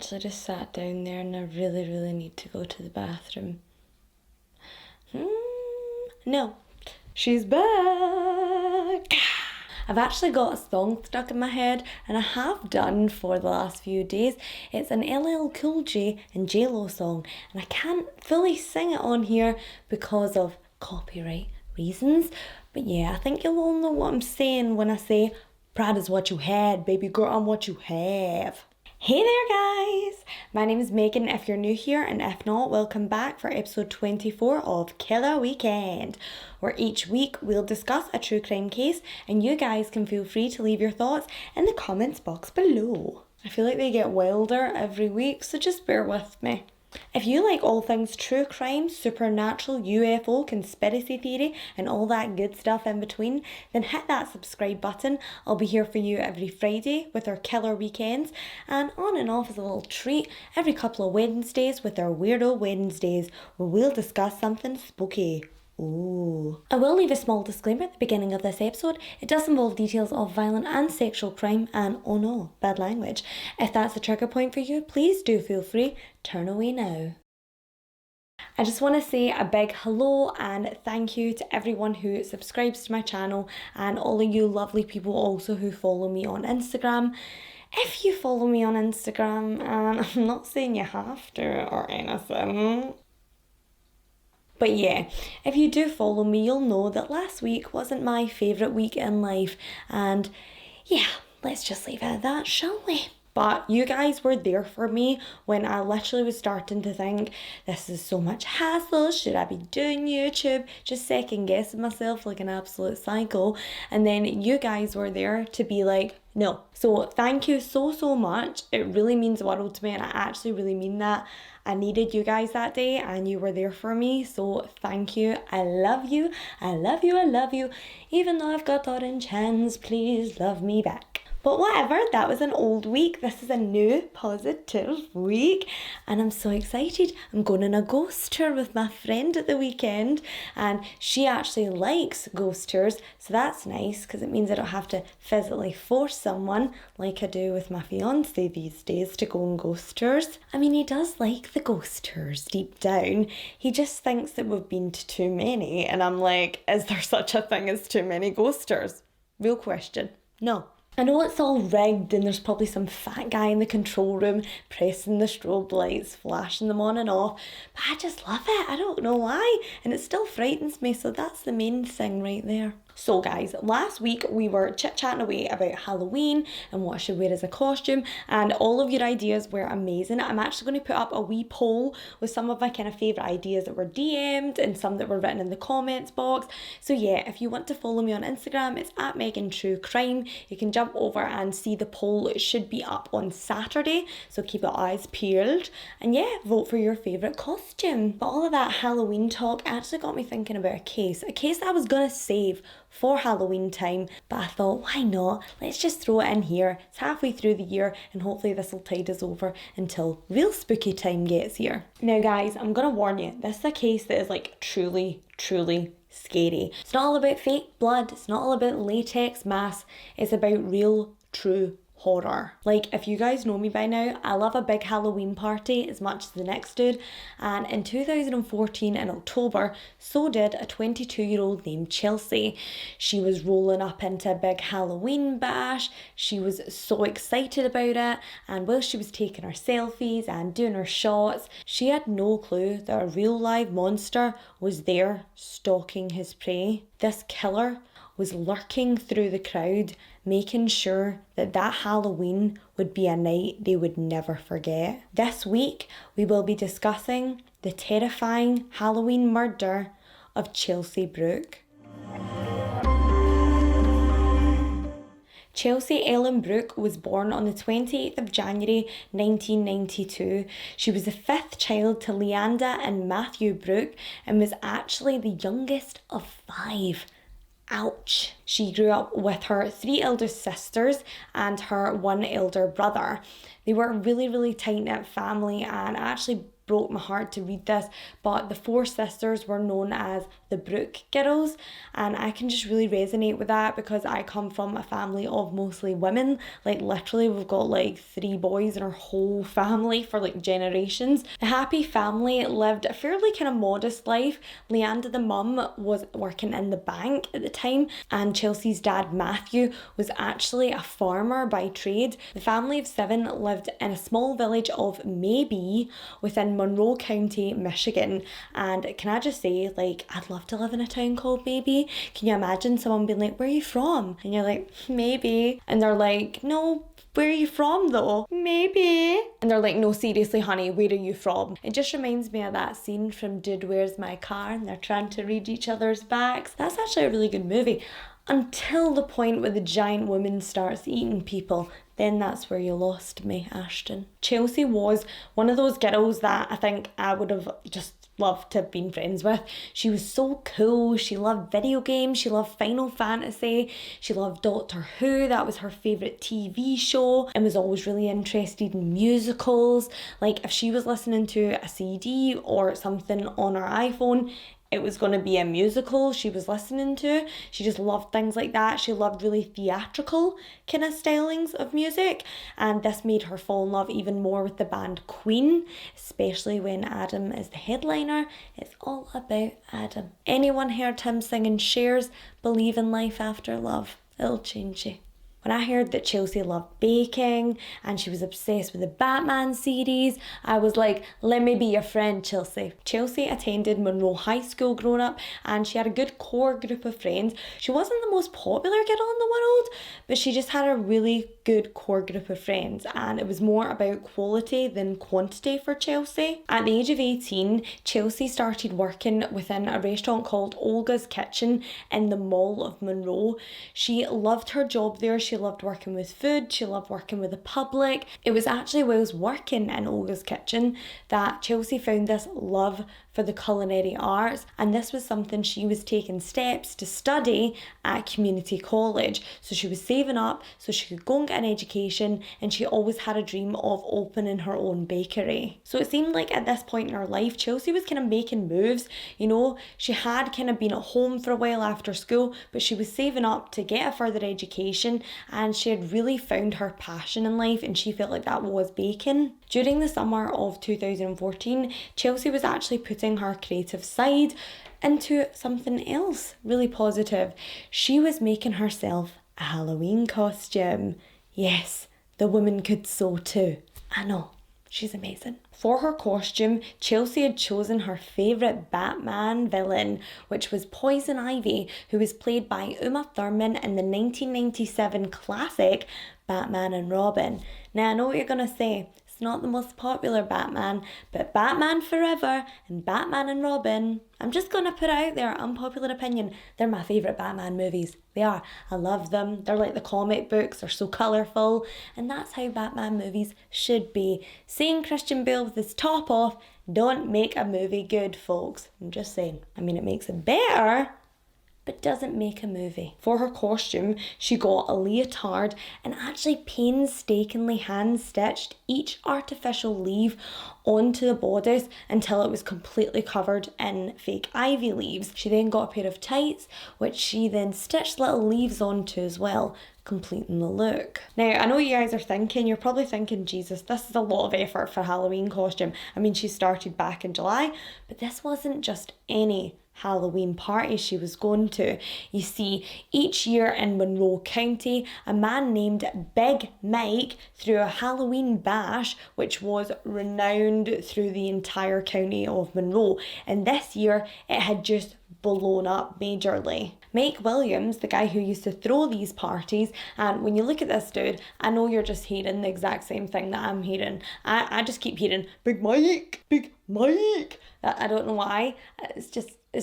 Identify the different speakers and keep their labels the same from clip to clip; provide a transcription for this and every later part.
Speaker 1: actually just sat down there and I really need to go to the bathroom. No, she's back. I've actually got a song stuck in my head, and I have done for the last few days. It's an LL Cool J and J-Lo song, and I can't fully sing it on here because of copyright reasons. But yeah, I think you'll all know what I'm saying when I say, "Proud is what you had, baby girl, I'm what you have." Hey there guys! My name is Megan if you're new here, and if not, welcome back for episode 24 of Killer Weekend, where each week we'll discuss a true crime case and you guys can feel free to leave your thoughts in the comments box below. I feel like they get wilder every week, so just bear with me. If you like all things true crime, supernatural, UFO, conspiracy theory, and all that good stuff in between, then hit that subscribe button. I'll be here for you every Friday with our killer weekends, and on and off as a little treat, every couple of Wednesdays with our Weirdo Wednesdays, where we'll discuss something spooky. Ooh. I will leave a small disclaimer at the beginning of this episode. It does involve details of violent and sexual crime and, oh no, bad language. If that's a trigger point for you, please do feel free, turn away now. I just want to say a big hello and thank you to everyone who subscribes to my channel and all of you lovely people also who follow me on Instagram. If you follow me on Instagram, and I'm not saying you have to or anything, but yeah, if you do follow me, you'll know that last week wasn't my favourite week in life, and yeah, let's just leave it at that, shall we? But you guys were there for me when I literally was starting to think, this is so much hassle, should I be doing YouTube? Just second guessing myself like an absolute psycho. And then you guys were there to be like, no. So thank you so much. It really means the world to me, and I actually really mean that. I needed you guys that day and you were there for me, so thank you. I love you, I love you, I love you. Even though I've got orange hands, please love me back. But whatever, that was an old week. This is a new positive week and I'm so excited. I'm going on a ghost tour with my friend at the weekend, and she actually likes ghost tours, so that's nice because it means I don't have to physically force someone like I do with my fiance these days to go on ghost tours. I mean, he does like the ghost tours deep down. He just thinks that we've been to too many, and I'm like, is there such a thing as too many ghost tours? Real question. No. I know it's all rigged and there's probably some fat guy in the control room pressing the strobe lights, flashing them on and off, but I just love it. I don't know why, and it still frightens me, so that's the main thing right there. So guys, last week we were chit-chatting away about Halloween and what I should wear as a costume, and all of your ideas were amazing. I'm actually going to put up a wee poll with some of my kind of favourite ideas that were DM'd and some that were written in the comments box. So yeah, if you want to follow me on Instagram, it's at Megan True Crime. You can jump over and see the poll. It should be up on Saturday, so keep your eyes peeled. And yeah, vote for your favourite costume. But all of that Halloween talk actually got me thinking about a case that I was going to save for Halloween time, but I thought, why not? Let's just throw it in here. It's halfway through the year and hopefully this will tide us over until real spooky time gets here. Now guys, I'm gonna warn you, this is a case that is like truly scary. It's not all about fake blood, it's not all about latex masks, it's about real, true horror. Like, if you guys know me by now, I love a big Halloween party as much as the next dude, and in 2014 in October, so did a 22-year-old named Chelsea. She was rolling up into a big Halloween bash. She was so excited about it, and while she was taking her selfies and doing her shots, she had no clue that a real live monster was there stalking his prey. This killer was lurking through the crowd, making sure that Halloween would be a night they would never forget. This week, we will be discussing the terrifying Halloween murder of Chelsea Bruck. Chelsea Ellen Bruck was born on the 28th of January 1992. She was the fifth child to Leanda and Matthew Bruck and was actually the youngest of 5. Ouch. She grew up with her 3 elder sisters and her 1 elder brother. They were a really tight-knit family, and I actually broke my heart to read this, but the four sisters were known as the Bruck girls, and I can just really resonate with that because I come from a family of mostly women. Like literally we've got like 3 boys in our whole family for like generations. The happy family lived a fairly kind of modest life. Leanda, the mum, was working in the bank at the time, and Chelsea's dad Matthew was actually a farmer by trade. The family of 7 lived in a small village of Maybe within Monroe County, Michigan. And can I just say, like, I'd love to live in a town called Maybe. Can you imagine someone being like, where are you from? And you're like, maybe. And they're like, no, where are you from though? Maybe. And they're like, no, seriously, honey, where are you from? It just reminds me of that scene from Dude, Where's My Car? And they're trying to read each other's backs. That's actually a really good movie. Until the point where the giant woman starts eating people. Then that's where you lost me, Ashton. Chelsea was one of those girls that I think I would have just loved to have been friends with. She was so cool. She loved video games. She loved Final Fantasy. She loved Doctor Who. That was her favourite TV show, and was always really interested in musicals. Like if she was listening to a CD or something on her iPhone, it was going to be a musical she was listening to. She just loved things like that. She loved really theatrical kind of stylings of music, and this made her fall in love even more with the band Queen, especially when Adam is the headliner. It's all about Adam. Anyone heard him singing Cher's Believe in Life After Love? It'll change you. When I heard that Chelsea loved baking and she was obsessed with the Batman series, I was like, let me be your friend, Chelsea. Chelsea attended Monroe High School growing up, and she had a good core group of friends. She wasn't the most popular girl in the world, but she just had a really good core group of friends, and it was more about quality than quantity for Chelsea. At the age of 18, Chelsea started working within a restaurant called Olga's Kitchen in the Mall of Monroe. She loved her job there. She loved working with food. She loved working with the public. It was actually whilst working in Olga's Kitchen that Chelsea found this love for the culinary arts, and this was something she was taking steps to study at community college. So she was saving up so she could go and get an education, and she always had a dream of opening her own bakery. So it seemed like at this point in her life, Chelsea was kind of making moves. You know, she had kind of been at home for a while after school, but she was saving up to get a further education, and she had really found her passion in life, and she felt like that was baking. During the summer of 2014, Chelsea was actually putting her creative side into something else really positive. She was making herself a Halloween costume. Yes, the woman could sew too. I know, she's amazing. For her costume, Chelsea had chosen her favourite Batman villain, which was Poison Ivy, who was played by Uma Thurman in the 1997 classic Batman and Robin. Now I know what you're going to say. Not the most popular Batman, but Batman Forever and Batman and Robin, I'm just gonna put out there unpopular opinion, they're my favourite Batman movies. They are. I love them. They're like the comic books. They're so colourful, and that's how Batman movies should be. Seeing Christian Bale with his top off don't make a movie good, folks. I'm just saying. I mean, it makes it better, but doesn't make a movie. For her costume, she got a leotard and actually painstakingly hand-stitched each artificial leaf onto the bodice until it was completely covered in fake ivy leaves. She then got a pair of tights, which she then stitched little leaves onto as well, completing the look. Now, I know you guys are thinking, you're probably thinking, Jesus, this is a lot of effort for a Halloween costume. I mean, she started back in July, but this wasn't just any Halloween party she was going to. You see, each year in Monroe County, a man named Big Mike threw a Halloween bash which was renowned through the entire county of Monroe, and this year it had just blown up majorly. Mike Williams, the guy who used to throw these parties, and when you look at this dude, I know you're just hearing the exact same thing that I'm hearing. I just keep hearing, Big Mike, Big Mike. I don't know why. It's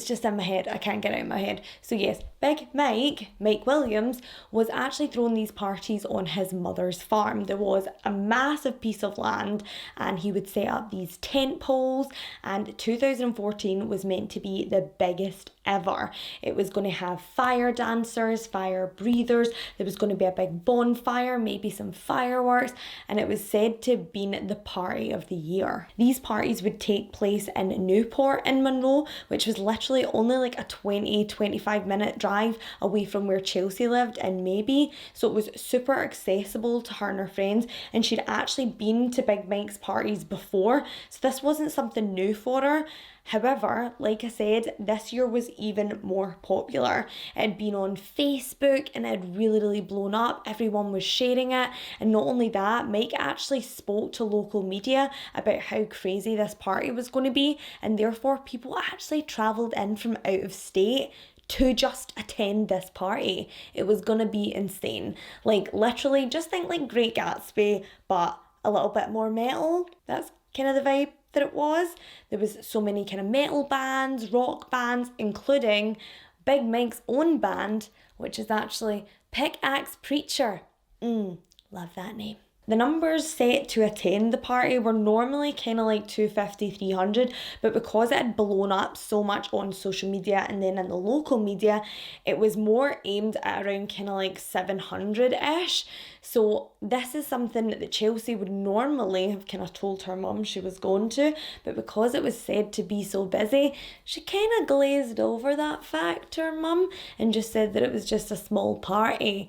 Speaker 1: just in my head. I can't get it out of my head. So yes, Big Mike Williams, was actually throwing these parties on his mother's farm. There was a massive piece of land, and he would set up these tent poles, and 2014 was meant to be the biggest ever. It was going to have fire dancers, fire breathers, there was going to be a big bonfire, maybe some fireworks, and it was said to have been the party of the year. These parties would take place in Newport in Monroe, which was literally only like a 20-25 minute drive away from where Chelsea lived in Maybe, so it was super accessible to her and her friends, and she'd actually been to Big Mike's parties before, so this wasn't something new for her. However, like I said, this year was even more popular. It had been on Facebook and it had really blown up. Everyone was sharing it. And not only that, Mike actually spoke to local media about how crazy this party was going to be. And therefore, people actually travelled in from out of state to just attend this party. It was going to be insane. Like literally, just think like Great Gatsby, but a little bit more metal. That's kind of the vibe that it was. There was so many kind of metal bands, rock bands, including Big Mike's own band, which is actually Pickaxe Preacher. Love that name. The numbers set to attend the party were normally kind of like 250, 300, but because it had blown up so much on social media and then in the local media, it was more aimed at around kind of like 700-ish. So this is something that Chelsea would normally have kind of told her mum she was going to, but because it was said to be so busy, she kind of glazed over that fact to her mum and just said that it was just a small party.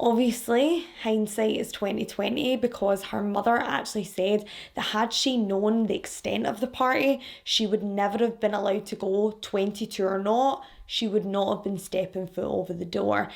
Speaker 1: Obviously, hindsight is 2020 because her mother actually said that had she known the extent of the party, she would never have been allowed to go, 22 or not. She would not have been stepping foot over the door.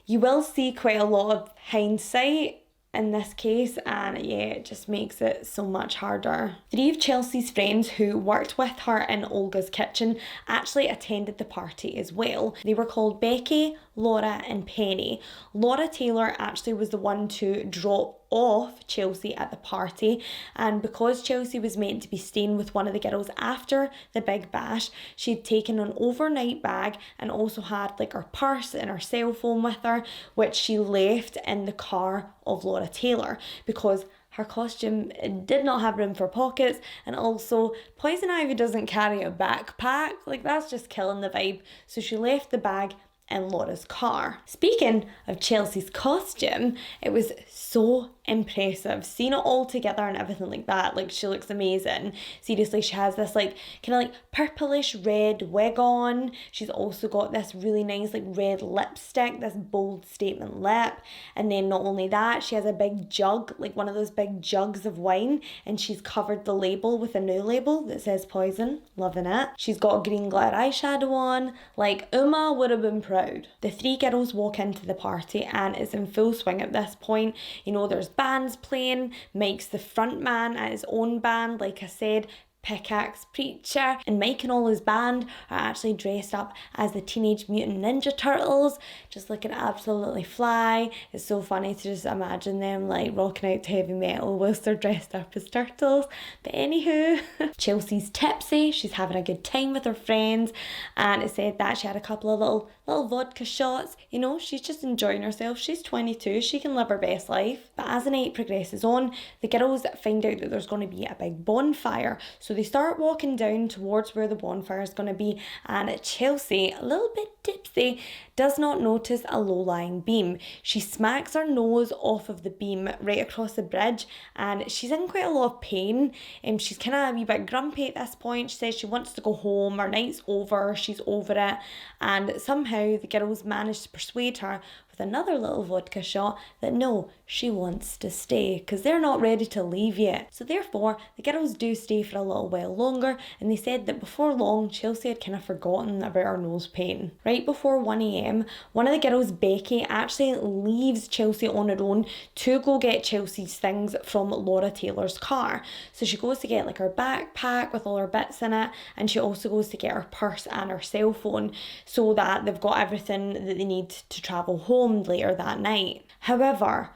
Speaker 1: You will see quite a lot of hindsight in this case, and yeah, it just makes it so much harder. 3 of Chelsea's friends who worked with her in Olga's kitchen actually attended the party as well. They were called Becky, Laura and Penny. Laura Taylor actually was the one to drop off Chelsea at the party, and because Chelsea was meant to be staying with one of the girls after the big bash, she'd taken an overnight bag and also had like her purse and her cell phone with her, which she left in the car of Laura Taylor because her costume did not have room for pockets, and also Poison Ivy doesn't carry a backpack. Like, that's just killing the vibe. So she left the bag in Laura's car. Speaking of Chelsea's costume, it was so impressive. Seeing it all together and everything like that, like, she looks amazing. Seriously, she has this like kind of like purplish red wig on. She's also got this really nice like red lipstick, this bold statement lip, and then not only that, she has a big jug, like one of those big jugs of wine, and she's covered the label with a new label that says Poison. Loving it. She's got a green glitter eyeshadow on. Like, Uma would have been proud. The 3 girls walk into the party and it's in full swing at this point. You know, there's bands playing. Mike's the front man at his own band, like I said, Pickaxe Preacher, and Mike and all his band are actually dressed up as the Teenage Mutant Ninja Turtles, just looking absolutely fly. It's so funny to just imagine them like rocking out to heavy metal whilst they're dressed up as turtles. But anywho, Chelsea's tipsy, she's having a good time with her friends, and it said that she had a couple of little vodka shots. You know, she's just enjoying herself. She's 22, she can live her best life. But as the night progresses on, the girls find out that there's going to be a big bonfire. So they start walking down towards where the bonfire is going to be, and Chelsea, a little bit tipsy, does not notice a low-lying beam. She smacks her nose off of the beam right across the bridge, and she's in quite a lot of pain. She's kind of a wee bit grumpy at this point. She says she wants to go home, her night's over, she's over it, and somehow the girls manage to persuade her with another little vodka shot that no, she wants to stay because they're not ready to leave yet. So therefore, the girls do stay for a little while longer, and they said that before long, Chelsea had kind of forgotten about her nose pain. Right before 1 a.m, one of the girls, Becky, actually leaves Chelsea on her own to go get Chelsea's things from Laura Taylor's car. So she goes to get like her backpack with all her bits in it, and she also goes to get her purse and her cell phone so that they've got everything that they need to travel home later that night. However,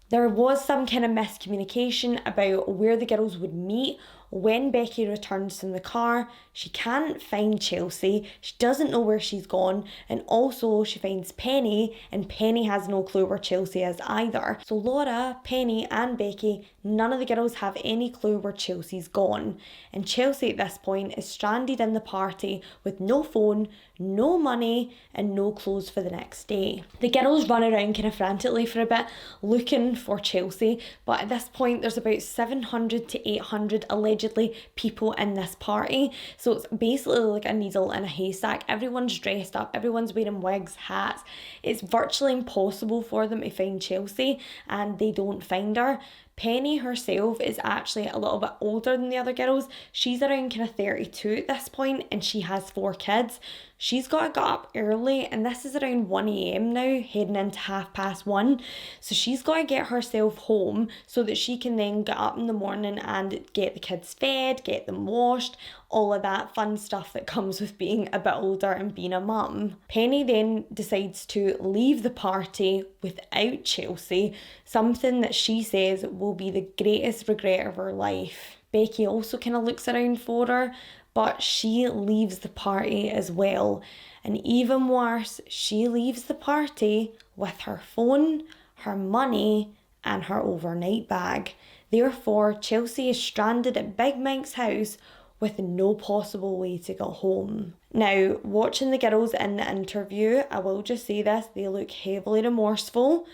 Speaker 1: there was some kind of miscommunication about where the girls would meet When Becky returns from the car, she can't find Chelsea, she doesn't know where she's gone, and also she finds Penny, and Penny has no clue where Chelsea is either. So Laura, Penny and Becky, none of the girls have any clue where Chelsea's gone. And Chelsea at this point is stranded in the party with no phone, no money and no clothes for the next day. The girls run around kind of frantically for a bit looking for Chelsea, but at this point there's about 700 to 800 allegedly people in this party, so it's basically like a needle in a haystack. Everyone's dressed up, everyone's wearing wigs, hats. It's virtually impossible for them to find Chelsea, and they don't find her. Penny herself is actually a little bit older than the other girls. She's around kind of 32 at this point, and she has 4 kids. She's got to get up early, and this is around 1 a.m. now, heading into 1:30. So she's got to get herself home so that she can then get up in the morning and get the kids fed, get them washed, all of that fun stuff that comes with being a bit older and being a mum. Penny then decides to leave the party without Chelsea, something that she says will be the greatest regret of her life. Becky also kind of looks around for her, but she leaves the party as well. And even worse, she leaves the party with her phone, her money, and her overnight bag. Therefore, Chelsea is stranded at Big Mike's house with no possible way to get home. Now, watching the girls in the interview, I will just say this, they look heavily remorseful.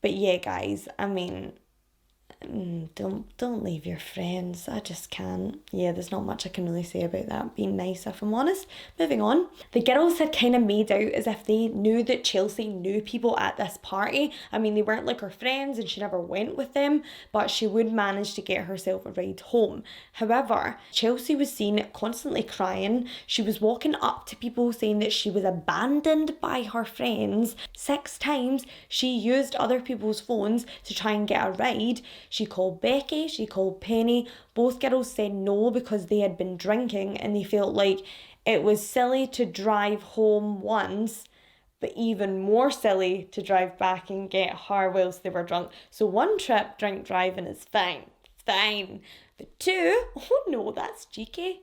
Speaker 1: But yeah, guys, I mean, don't leave your friends. I just can't. Yeah, there's not much I can really say about that being nice, if I'm honest. Moving on. The girls had kind of made out as if they knew that Chelsea knew people at this party. I mean, they weren't like her friends and she never went with them, but she would manage to get herself a ride home. However, Chelsea was seen constantly crying. She was walking up to people saying that she was abandoned by her friends. 6 times she used other people's phones to try and get a ride. She called Becky, she called Penny. Both girls said no because they had been drinking and they felt like it was silly to drive home once, but even more silly to drive back and get her whilst they were drunk. So 1 trip drink driving is fine. But 2, oh no, that's cheeky.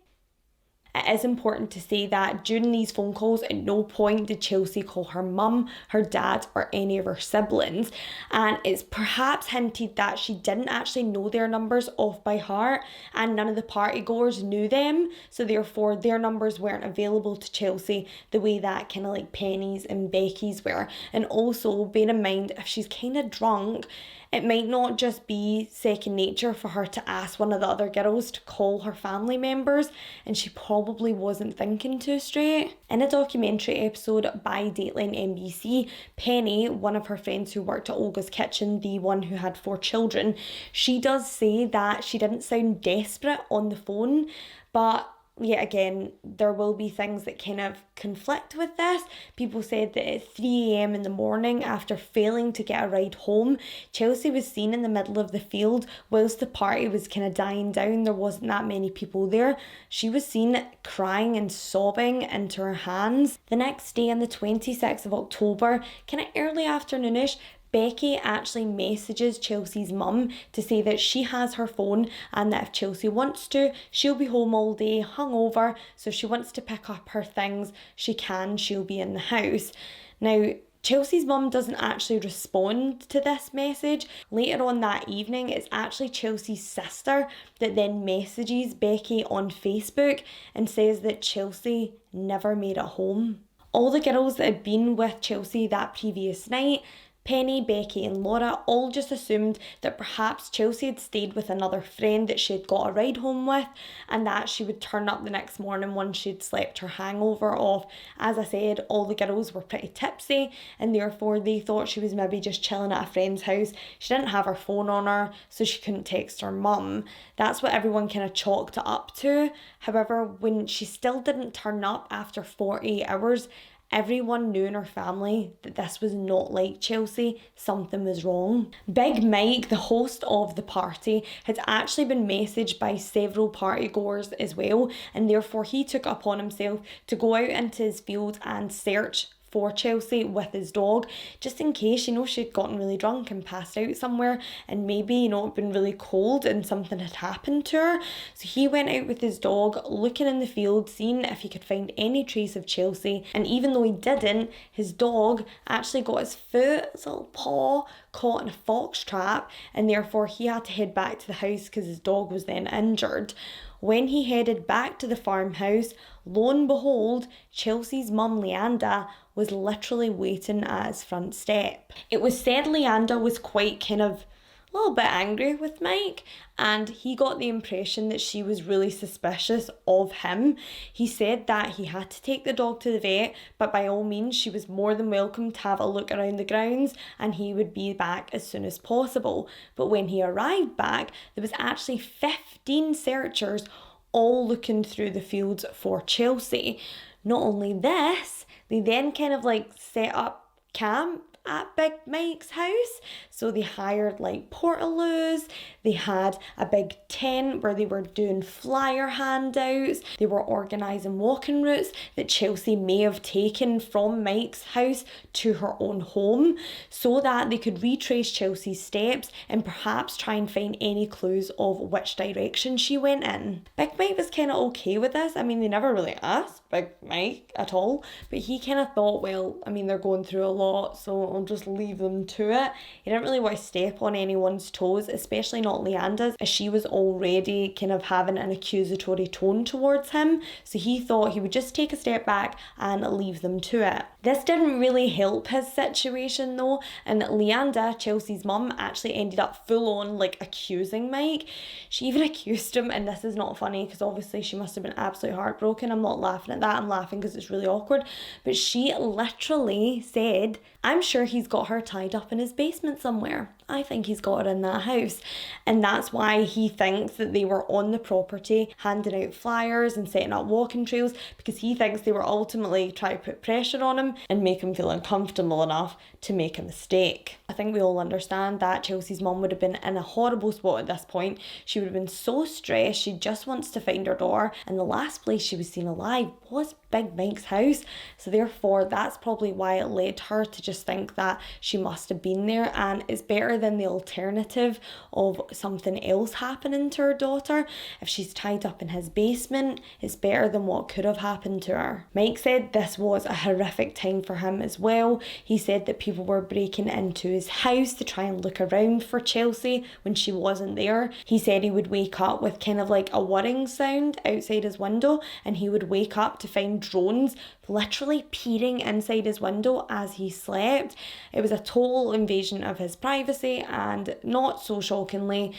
Speaker 1: It is important to say that during these phone calls, at no point did Chelsea call her mum, her dad, or any of her siblings. And it's perhaps hinted that she didn't actually know their numbers off by heart, and none of the party goers knew them. So therefore, their numbers weren't available to Chelsea the way that kind of like Penny's and Becky's were. And also, bear in mind, if she's kind of drunk, it might not just be second nature for her to ask one of the other girls to call her family members, and she probably wasn't thinking too straight. In a documentary episode by Dateline NBC, Penny, one of her friends who worked at Olga's Kitchen, the one who had 4 children, she does say that she didn't sound desperate on the phone, but yet again, there will be things that kind of conflict with this. People said that at 3 a.m. in the morning, after failing to get a ride home, Chelsea was seen in the middle of the field whilst the party was kind of dying down. There wasn't that many people there. She was seen crying and sobbing into her hands. The next day, on the 26th of October, kind of early afternoonish, Becky actually messages Chelsea's mum to say that she has her phone and that if Chelsea wants to, she'll be home all day, hungover, so if she wants to pick up her things, she can, she'll be in the house. Now, Chelsea's mum doesn't actually respond to this message. Later on that evening, it's actually Chelsea's sister that then messages Becky on Facebook and says that Chelsea never made it home. All the girls that had been with Chelsea that previous night, Penny, Becky and Laura, all just assumed that perhaps Chelsea had stayed with another friend that she had got a ride home with, and that she would turn up the next morning once she'd slept her hangover off. As I said, all the girls were pretty tipsy, and therefore they thought she was maybe just chilling at a friend's house. She didn't have her phone on her, so she couldn't text her mum. That's what everyone kind of chalked it up to. However, when she still didn't turn up after 48 hours, everyone knew in her family that this was not like Chelsea. Something was wrong. Big Mike, the host of the party, had actually been messaged by several party goers as well, and therefore he took upon himself to go out into his field and search for Chelsea with his dog, just in case, she'd gotten really drunk and passed out somewhere, and maybe, it'd been really cold and something had happened to her. So he went out with his dog, looking in the field, seeing if he could find any trace of Chelsea, and even though he didn't, his dog actually got his foot, his little paw, caught in a fox trap, and therefore he had to head back to the house because his dog was then injured. When he headed back to the farmhouse, lo and behold, Chelsea's mum Leanda was literally waiting at his front step. It was said Leanda was quite kind of a little bit angry with Mike, and he got the impression that she was really suspicious of him. He said that he had to take the dog to the vet, but by all means she was more than welcome to have a look around the grounds and he would be back as soon as possible. But when he arrived back, there was actually 15 searchers all looking through the fields for Chelsea. Not only this, they then kind of set up camp at Big Mike's house. So they hired portaloos, they had a big tent where they were doing flyer handouts, they were organising walking routes that Chelsea may have taken from Mike's house to her own home, so that they could retrace Chelsea's steps and perhaps try and find any clues of which direction she went in. Big Mike was kind of okay with this. They never really asked Big Mike at all, but he kind of thought, well, they're going through a lot, so I'll just leave them to it. He didn't really want to step on anyone's toes, especially not Leanda's, as she was already kind of having an accusatory tone towards him, so he thought he would just take a step back and leave them to it. This didn't really help his situation though, and Leanda, Chelsea's mum, actually ended up full on accusing Mike. She even accused him, and this is not funny because obviously she must have been absolutely heartbroken. I'm not laughing at that, I'm laughing because it's really awkward, but she literally said, I'm sure he's got her tied up in his basement somewhere. I think he's got her in that house. And that's why he thinks that they were on the property handing out flyers and setting up walking trails, because he thinks they were ultimately trying to put pressure on him and make him feel uncomfortable enough to make a mistake. I think we all understand that Chelsea's mum would have been in a horrible spot at this point. She would have been so stressed, she just wants to find her daughter, and the last place she was seen alive was Big Mike's house. So therefore that's probably why it led her to just think that she must have been there, and it's better than the alternative of something else happening to her daughter. If she's tied up in his basement, it's better than what could have happened to her. Mike said this was a horrific time for him as well. He said that people were breaking into his house to try and look around for Chelsea when she wasn't there. He said he would wake up with kind of a whirring sound outside his window, and he would wake up to find drones literally peering inside his window as he slept. It was a total invasion of his privacy, and not so shockingly,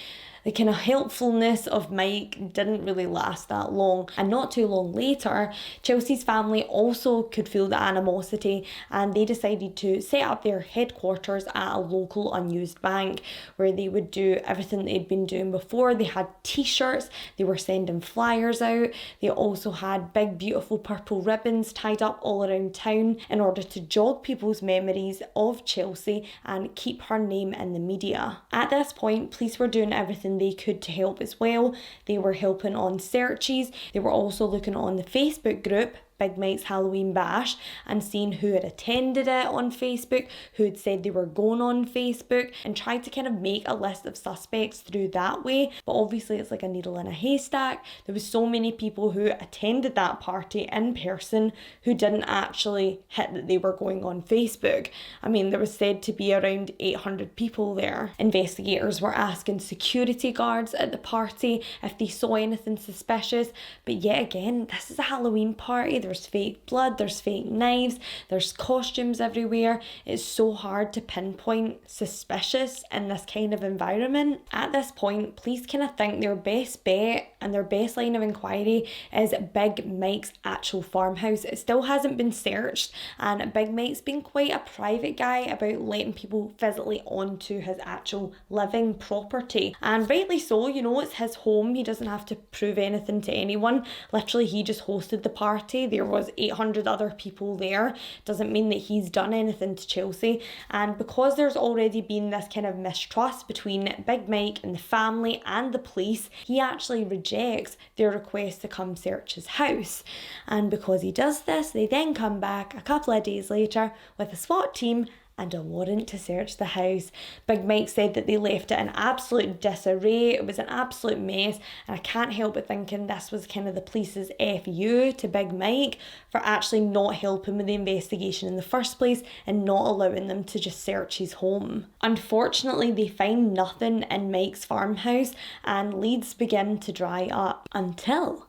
Speaker 1: the kind of helpfulness of Mike didn't really last that long. And not too long later, Chelsea's family also could feel the animosity, and they decided to set up their headquarters at a local unused bank where they would do everything they'd been doing before. They had t-shirts, they were sending flyers out, they also had big beautiful purple ribbons tied up all around town in order to jog people's memories of Chelsea and keep her name in the media. At this point, police were doing everything they could to help as well. They were helping on searches. They were also looking on the Facebook group Big Mike's Halloween Bash and seeing who had attended it on Facebook, who had said they were going on Facebook, and tried to kind of make a list of suspects through that way. But obviously it's like a needle in a haystack. There was so many people who attended that party in person who didn't actually hit that they were going on Facebook. There was said to be around 800 people there. Investigators were asking security guards at the party if they saw anything suspicious, but yet again, this is a Halloween party. There's fake blood, there's fake knives, there's costumes everywhere. It's so hard to pinpoint suspicious in this kind of environment. At this point, police kind of think their best bet and their best line of inquiry is Big Mike's actual farmhouse. It still hasn't been searched, and Big Mike's been quite a private guy about letting people physically onto his actual living property. And rightly so, it's his home. He doesn't have to prove anything to anyone. Literally, he just hosted the party. There was 800 other people there. Doesn't mean that he's done anything to Chelsea. And because there's already been this kind of mistrust between Big Mike and the family and the police, he actually rejected rejects their request to come search his house. And because he does this, they then come back a couple of days later with a SWAT team and a warrant to search the house. Big Mike said that they left it in absolute disarray. It was an absolute mess, and I can't help but thinking this was kind of the police's FU to Big Mike for actually not helping with the investigation in the first place and not allowing them to just search his home. Unfortunately, they find nothing in Mike's farmhouse, and leads begin to dry up until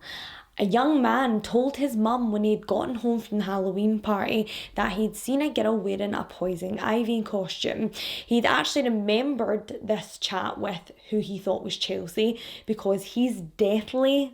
Speaker 1: a young man told his mum when he'd gotten home from the Halloween party that he'd seen a girl wearing a poison ivy costume. He'd actually remembered this chat with who he thought was Chelsea because he's deathly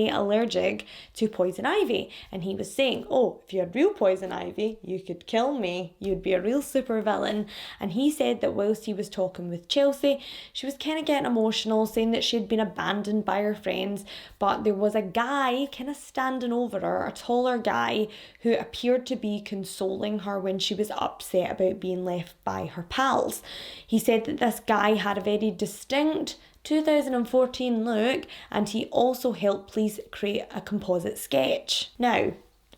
Speaker 1: allergic to poison ivy. And he was saying, oh, if you had real poison ivy, you could kill me. You'd be a real super villain. And he said that whilst he was talking with Chelsea, she was kind of getting emotional, saying that she had been abandoned by her friends, but there was a guy kind of standing over her, a taller guy who appeared to be consoling her when she was upset about being left by her pals. He said that this guy had a very distinct 2014 look, and he also helped police create a composite sketch. Now,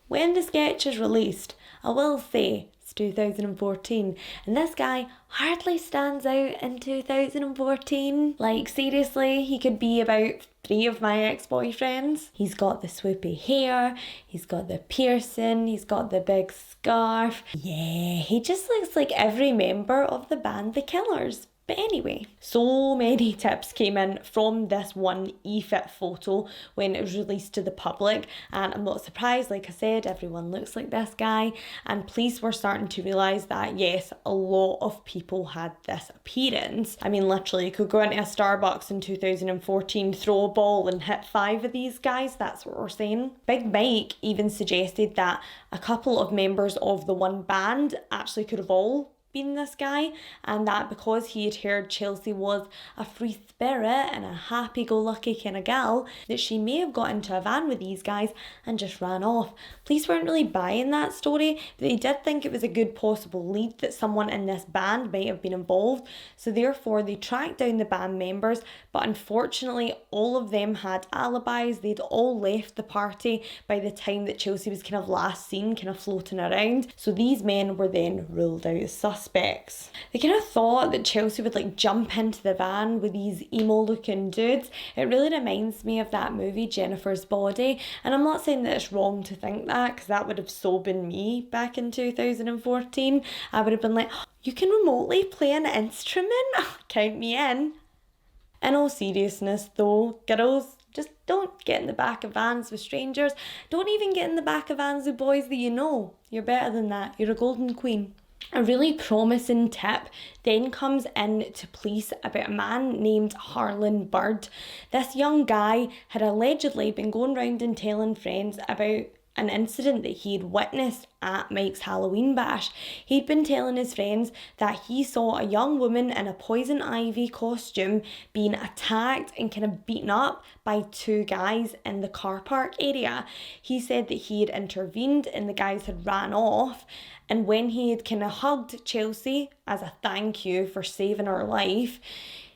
Speaker 1: when the sketch is released, I will say it's 2014, and this guy hardly stands out in 2014. Like, seriously, he could be about 3 of my ex-boyfriends. He's got the swoopy hair, he's got the piercing, he's got the big scarf. Yeah, he just looks like every member of the band The Killers. But anyway, so many tips came in from this one e-fit photo when it was released to the public, and I'm not surprised. Like I said, everyone looks like this guy, and police were starting to realise that yes, a lot of people had this appearance. I mean, literally, you could go into a Starbucks in 2014, throw a ball and hit 5 of these guys. That's what we're saying. Big Mike even suggested that a couple of members of the one band actually could have all been this guy, and that because he had heard Chelsea was a free spirit and a happy-go-lucky kind of gal, that she may have got into a van with these guys and just ran off. Police weren't really buying that story, but they did think it was a good possible lead that someone in this band might have been involved, so therefore they tracked down the band members, but unfortunately all of them had alibis. They'd all left the party by the time that Chelsea was kind of last seen kind of floating around, so these men were then ruled out as suspects. They kind of thought that Chelsea would like jump into the van with these emo looking dudes. It really reminds me of that movie Jennifer's Body, and I'm not saying that it's wrong to think that, because that would have so been me back in 2014. I would have been like, oh, you can remotely play an instrument? Count me in. In all seriousness though, girls, just don't get in the back of vans with strangers. Don't even get in the back of vans with boys that you know. You're better than that. You're a golden queen. A really promising tip then comes in to police about a man named Harlan Bird. This young guy had allegedly been going round and telling friends about an incident that he had witnessed at Mike's Halloween bash. He'd been telling his friends that he saw a young woman in a poison ivy costume being attacked and kind of beaten up by 2 guys in the car park area. He said that he had intervened and the guys had ran off, and when he had kind of hugged Chelsea as a thank you for saving her life,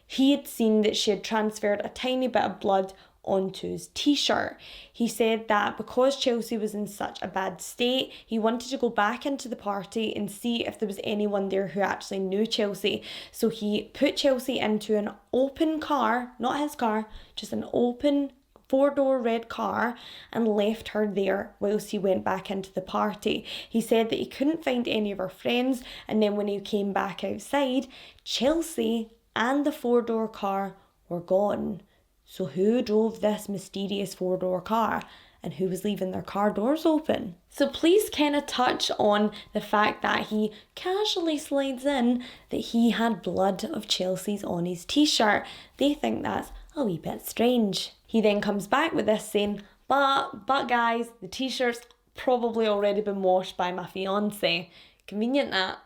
Speaker 1: he had seen that she had transferred a tiny bit of blood onto his t-shirt. He said that because Chelsea was in such a bad state, he wanted to go back into the party and see if there was anyone there who actually knew Chelsea. So he put Chelsea into an open car, not his car, just an open 4-door red car, and left her there whilst he went back into the party. He said that he couldn't find any of her friends, and then when he came back outside, Chelsea and the 4-door car were gone. So who drove this mysterious 4-door car, and who was leaving their car doors open? So police kind of touch on the fact that he casually slides in that he had blood of Chelsea's on his t-shirt. They think that's a wee bit strange. He then comes back with this saying, but guys, the t-shirt's probably already been washed by my fiance. Convenient that.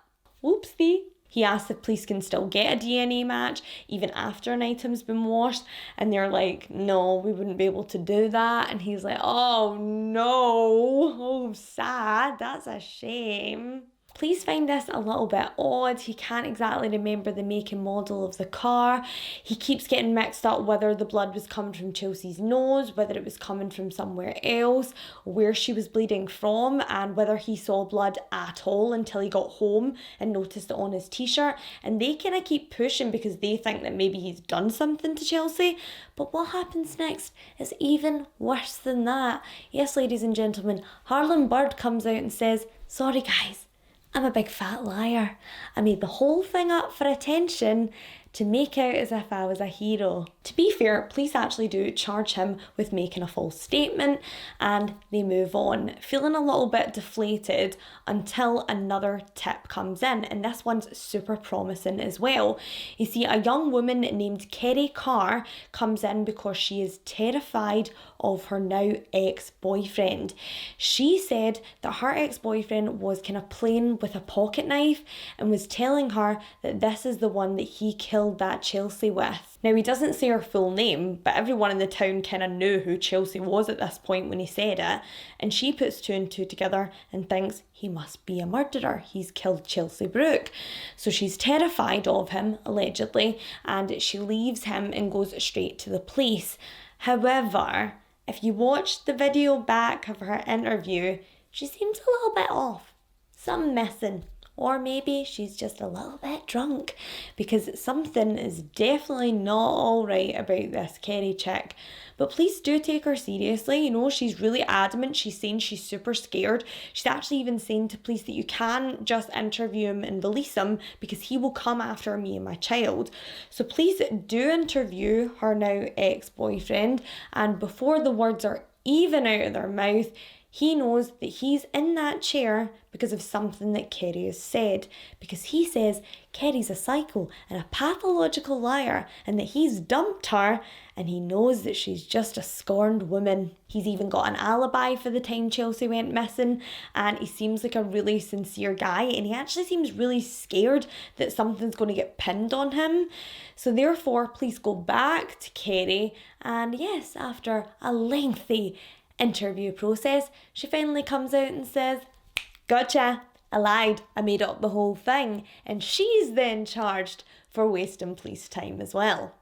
Speaker 1: Whoopsie. He asks if police can still get a DNA match even after an item's been washed, and they're like, no, we wouldn't be able to do that. And he's like, oh no, oh sad, that's a shame. Police find this a little bit odd. He can't exactly remember the make and model of the car. He keeps getting mixed up whether the blood was coming from Chelsea's nose, whether it was coming from somewhere else, where she was bleeding from, and whether he saw blood at all until he got home and noticed it on his t-shirt. And they kind of keep pushing because they think that maybe he's done something to Chelsea. But what happens next is even worse than that. Yes, ladies and gentlemen, Harlan Bird comes out and says, "Sorry guys, I'm a big fat liar. I made the whole thing up for attention to make out as if I was a hero." To be fair, police actually do charge him with making a false statement and they move on, feeling a little bit deflated until another tip comes in, and this one's super promising as well. You see, a young woman named Kerry Carr comes in because she is terrified of her now ex-boyfriend. She said that her ex-boyfriend was kind of playing with a pocket knife and was telling her that this is the one that he killed that Chelsea with. Now, he doesn't say her full name, but everyone in the town kind of knew who Chelsea was at this point when he said it, and she puts two and two together and thinks he must be a murderer. He's killed Chelsea Bruck. So she's terrified of him, allegedly, and she leaves him and goes straight to the police. However, if you watch the video back of her interview, she seems a little bit off. Something missing. Or maybe she's just a little bit drunk, because something is definitely not all right about this Kerry chick. But police do take her seriously. You know, she's really adamant. She's saying she's super scared. She's actually even saying to police that you can just interview him and release him because he will come after me and my child. So police do interview her now ex-boyfriend, and before the words are even out of their mouth, he knows that he's in that chair because of something that Kerry has said. Because he says Kerry's a psycho and a pathological liar and that he's dumped her, and he knows that she's just a scorned woman. He's even got an alibi for the time Chelsea went missing, and he seems like a really sincere guy, and he actually seems really scared that something's going to get pinned on him. So therefore, police go back to Kerry, and yes, after a lengthy interview process, she finally comes out and says, "Gotcha, I lied, I made up the whole thing," and she's then charged for wasting police time as well.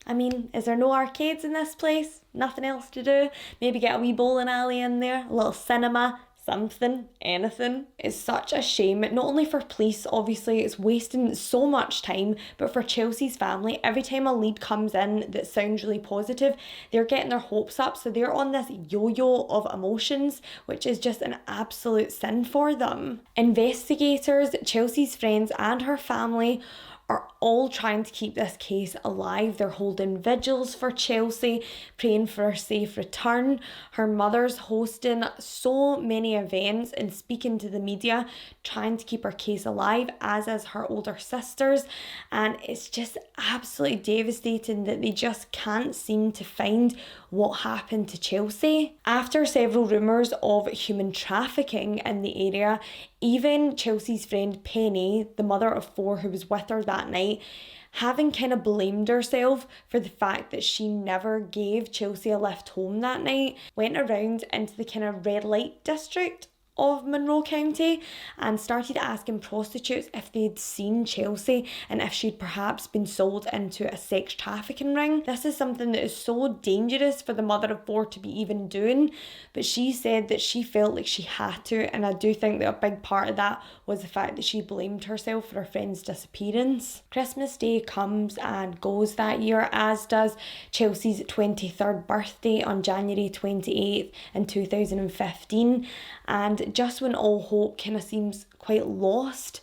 Speaker 1: I mean, is there no arcades in this place? Nothing else to do? Maybe get a wee bowling alley in there, a little cinema, something, anything. It's such a shame, not only for police, obviously it's wasting so much time, but for Chelsea's family. Every time a lead comes in that sounds really positive, they're getting their hopes up, so they're on this yo-yo of emotions, which is just an absolute sin for them. Investigators, Chelsea's friends and her family are all trying to keep this case alive. They're holding vigils for Chelsea, praying for her safe return. Her mother's hosting so many events and speaking to the media, trying to keep her case alive, as is her older sisters. And it's just absolutely devastating that they just can't seem to find what happened to Chelsea. After several rumours of human trafficking in the area, even Chelsea's friend Penny, the mother of four who was with her that night, having kind of blamed herself for the fact that she never gave Chelsea a lift home that night, went around into the kind of red light district of Monroe County and started asking prostitutes if they'd seen Chelsea and if she'd perhaps been sold into a sex trafficking ring. This is something that is so dangerous for the mother of four to be even doing, but she said that she felt like she had to, and I do think that a big part of that was the fact that she blamed herself for her friend's disappearance. Christmas Day comes and goes that year, as does Chelsea's 23rd birthday on January 28th in 2015, and just when all hope kind of seems quite lost,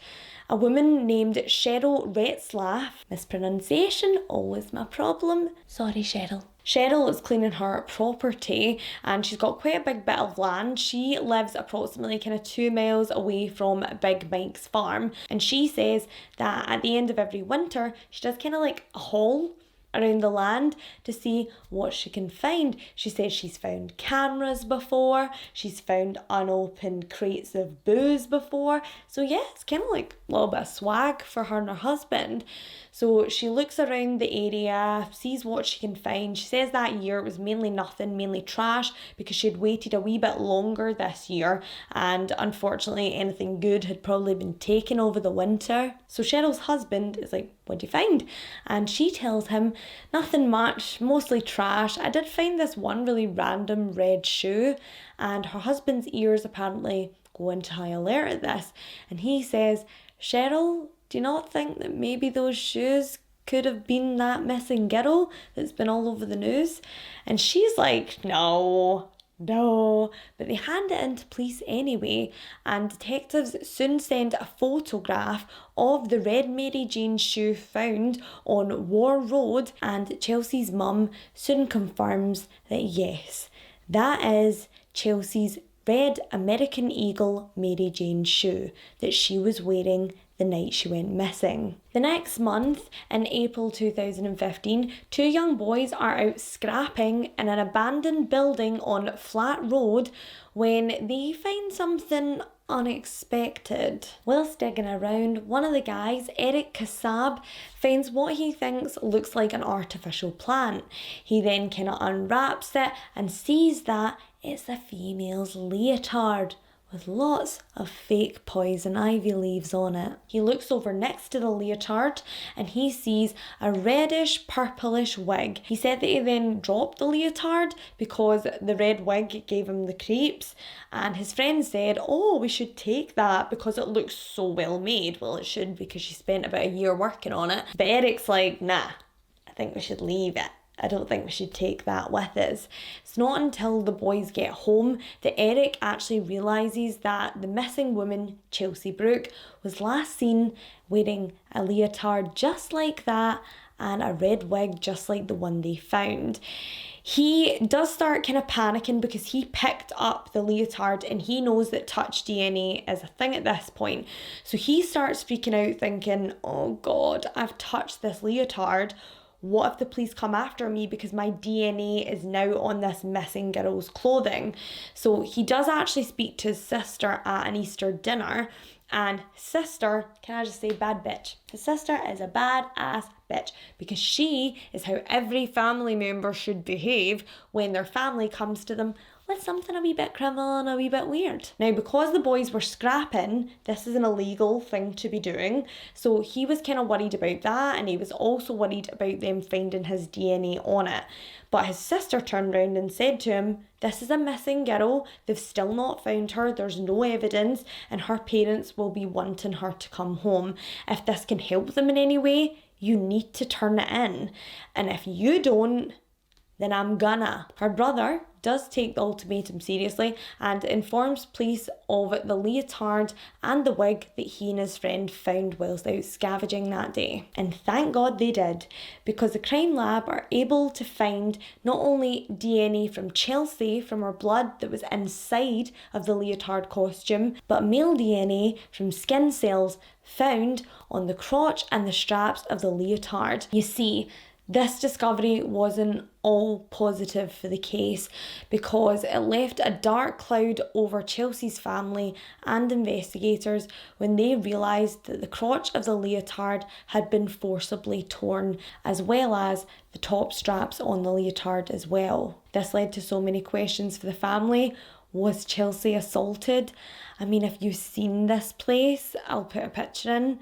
Speaker 1: a woman named Cheryl Retzlaff, mispronunciation, always my problem, sorry Cheryl. Cheryl is cleaning her property and she's got quite a big bit of land. She lives approximately kind of 2 miles away from Big Mike's farm, and she says that at the end of every winter she does kind of like a haul around the land to see what she can find. She says she's found cameras before, she's found unopened crates of booze before. So yeah, it's kind of like a little bit of swag for her and her husband. So she looks around the area, sees what she can find. She says that year it was mainly nothing, mainly trash, because she had waited a wee bit longer this year, and unfortunately anything good had probably been taken over the winter. So Cheryl's husband is like, what do you find? And she tells him, nothing much, mostly trash. I did find this one really random red shoe. And her husband's ears apparently go into high alert at this. And he says, Cheryl, do you not think that maybe those shoes could have been that missing girl that's been all over the news? And she's like, no. But they hand it in to police anyway, and detectives soon send a photograph of the red Mary Jane shoe found on War Road, and Chelsea's mum soon confirms that yes, that is Chelsea's red American Eagle Mary Jane shoe that she was wearing the night she went missing. The next month, in April 2015, two young boys are out scrapping in an abandoned building on Flat Road when they find something unexpected. Whilst digging around, one of the guys, Eric Kassab, finds what he thinks looks like an artificial plant. He then kind of unwraps it and sees that it's a female's leotard with lots of fake poison ivy leaves on it. He looks over next to the leotard and he sees a reddish purplish wig. He said that he then dropped the leotard because the red wig gave him the creeps, and his friend said, oh, we should take that because it looks so well made. Well, it should, because she spent about a year working on it. But Eric's like, nah, I think we should leave it. I don't think we should take that with us. It's not until the boys get home that Eric actually realises that the missing woman, Chelsea Bruck, was last seen wearing a leotard just like that and a red wig just like the one they found. He does start kind of panicking because he picked up the leotard and he knows that touch DNA is a thing at this point. So he starts freaking out thinking, oh God, I've touched this leotard. What if the police come after me because my DNA is now on this missing girl's clothing? So he does actually speak to his sister at an Easter dinner, and sister, can I just say bad bitch? His sister is a badass bitch because she is how every family member should behave when their family comes to them with something a wee bit criminal and a wee bit weird. Now, because the boys were scrapping, this is an illegal thing to be doing, so he was kind of worried about that, and he was also worried about them finding his DNA on it. But his sister turned around and said to him, this is a missing girl, they've still not found her, there's no evidence, and her parents will be wanting her to come home. If this can help them in any way, you need to turn it in. And if you don't, then I'm gonna. Her brother does take the ultimatum seriously and informs police of the leotard and the wig that he and his friend found whilst out scavenging that day. And thank God they did, because the crime lab are able to find not only DNA from Chelsea from her blood that was inside of the leotard costume, but male DNA from skin cells found on the crotch and the straps of the leotard. You see, this discovery wasn't all positive for the case because it left a dark cloud over Chelsea's family and investigators when they realised that the crotch of the leotard had been forcibly torn, as well as the top straps on the leotard as well. This led to so many questions for the family. Was Chelsea assaulted? I mean, if you've seen this place, I'll put a picture in.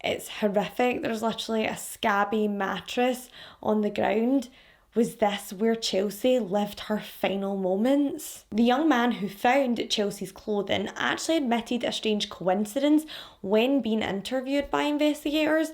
Speaker 1: It's horrific. There's literally a scabby mattress on the ground. Was this where Chelsea lived her final moments? The young man who found Chelsea's clothing actually admitted a strange coincidence when being interviewed by investigators.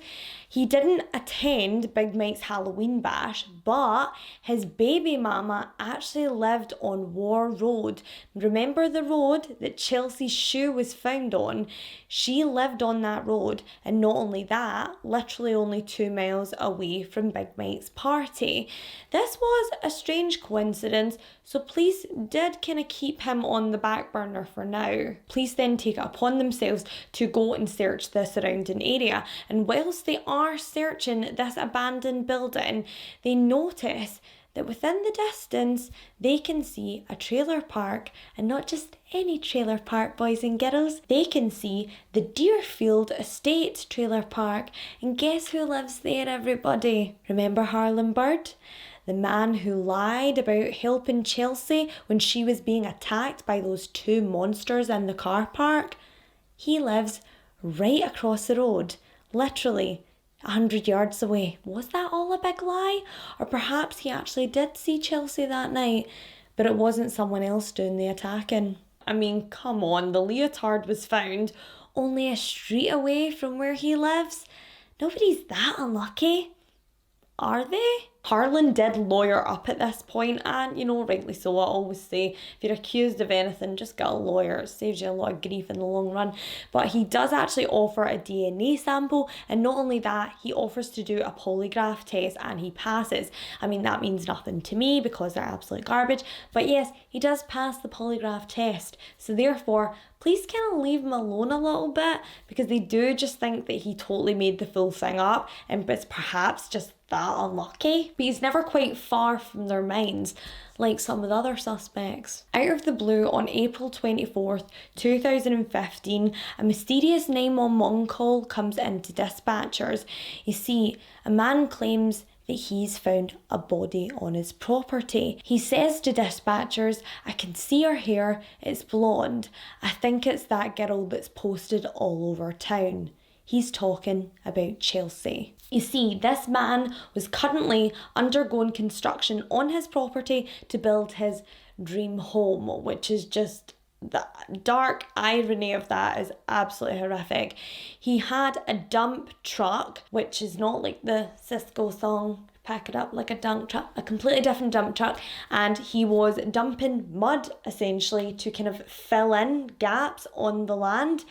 Speaker 1: He didn't attend Big Mike's Halloween bash, but his baby mama actually lived on War Road. Remember the road that Chelsea's shoe was found on? She lived on that road, and not only that, literally only 2 miles away from Big Mike's party. This was a strange coincidence, so police did kind of keep him on the back burner for now. Police then take it upon themselves to go and search the surrounding area, and whilst they are are searching this abandoned building, they notice that within the distance, they can see a trailer park, and not just any trailer park, boys and girls. They can see the Deerfield Estate trailer park, and guess who lives there, everybody? Remember Harlan Bird? The man who lied about helping Chelsea when she was being attacked by those two monsters in the car park? He lives right across the road, literally 100 yards away. Was that all a big lie? Or perhaps he actually did see Chelsea that night, but it wasn't someone else doing the attacking. I mean, come on, the leotard was found only a street away from where he lives. Nobody's that unlucky, are they? Harlan did lawyer up at this point, and rightly so. I always say, if you're accused of anything, just get a lawyer. It saves you a lot of grief in the long run. But he does actually offer a DNA sample, and not only that, he offers to do a polygraph test, and he passes. I mean, that means nothing to me because they're absolute garbage, but yes, he does pass the polygraph test. So therefore, please kind of leave him alone a little bit, because they do just think that he totally made the full thing up, and it's perhaps just that unlucky. But he's never quite far from their minds, like some of the other suspects. Out of the blue, on April 24th, 2015, a mysterious 911 call comes into dispatchers. You see, a man claims that he's found a body on his property. He says to dispatchers, "I can see her hair, it's blonde. I think it's that girl that's posted all over town." He's talking about Chelsea. You see, this man was currently undergoing construction on his property to build his dream home, which is just, the dark irony of that is absolutely horrific. He had a dump truck, which is not like the Cisco song, "Pack it up like a dump truck," a completely different dump truck, and he was dumping mud essentially to kind of fill in gaps on the land.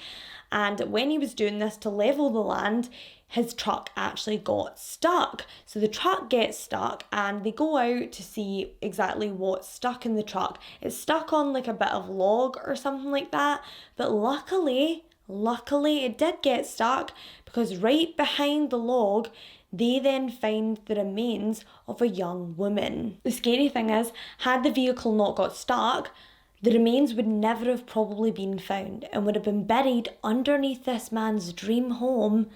Speaker 1: And when he was doing this to level the land, his truck actually got stuck. So the truck gets stuck, and they go out to see exactly what's stuck in the truck. It's stuck on like a bit of log or something like that. But luckily it did get stuck, because right behind the log, they then find the remains of a young woman. The scary thing is, had the vehicle not got stuck, the remains would never have probably been found and would have been buried underneath this man's dream home,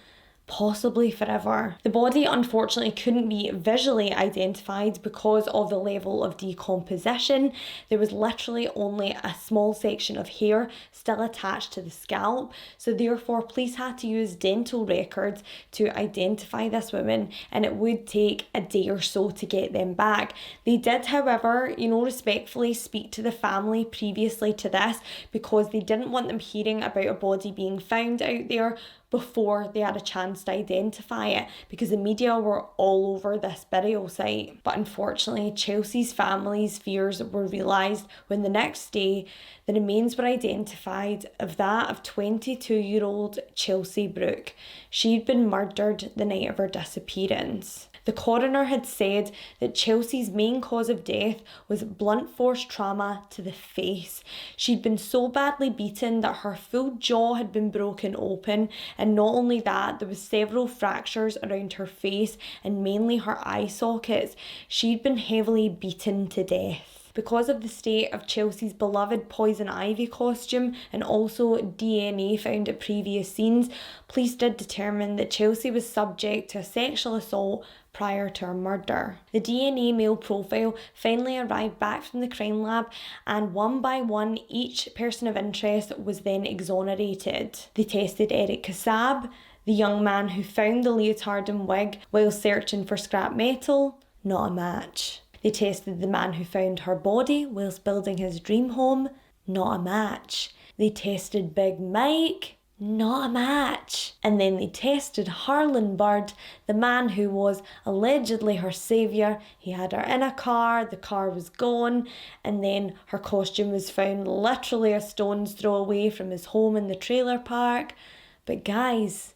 Speaker 1: possibly forever. The body unfortunately couldn't be visually identified because of the level of decomposition. There was literally only a small section of hair still attached to the scalp, so therefore police had to use dental records to identify this woman, and it would take a day or so to get them back. They did, however, respectfully speak to the family previously to this, because they didn't want them hearing about a body being found out there before they had a chance to identify it, because the media were all over this burial site. But unfortunately, Chelsea's family's fears were realised when the next day the remains were identified of that of 22-year-old Chelsea Bruck. She'd been murdered the night of her disappearance. The coroner had said that Chelsea's main cause of death was blunt force trauma to the face. She'd been so badly beaten that her full jaw had been broken open, and not only that, there was several fractures around her face and mainly her eye sockets. She'd been heavily beaten to death. Because of the state of Chelsea's beloved poison ivy costume and also DNA found at previous scenes, police did determine that Chelsea was subject to a sexual assault prior to her murder. The DNA male profile finally arrived back from the crime lab, and one by one each person of interest was then exonerated. They tested Eric Kassab, the young man who found the leotard and wig while searching for scrap metal. Not a match. They tested the man who found her body whilst building his dream home. Not a match. They tested Big Mike. Not a match. And then they tested Harlan Bird, the man who was allegedly her saviour. He had her in a car, the car was gone, and then her costume was found literally a stone's throw away from his home in the trailer park. But guys,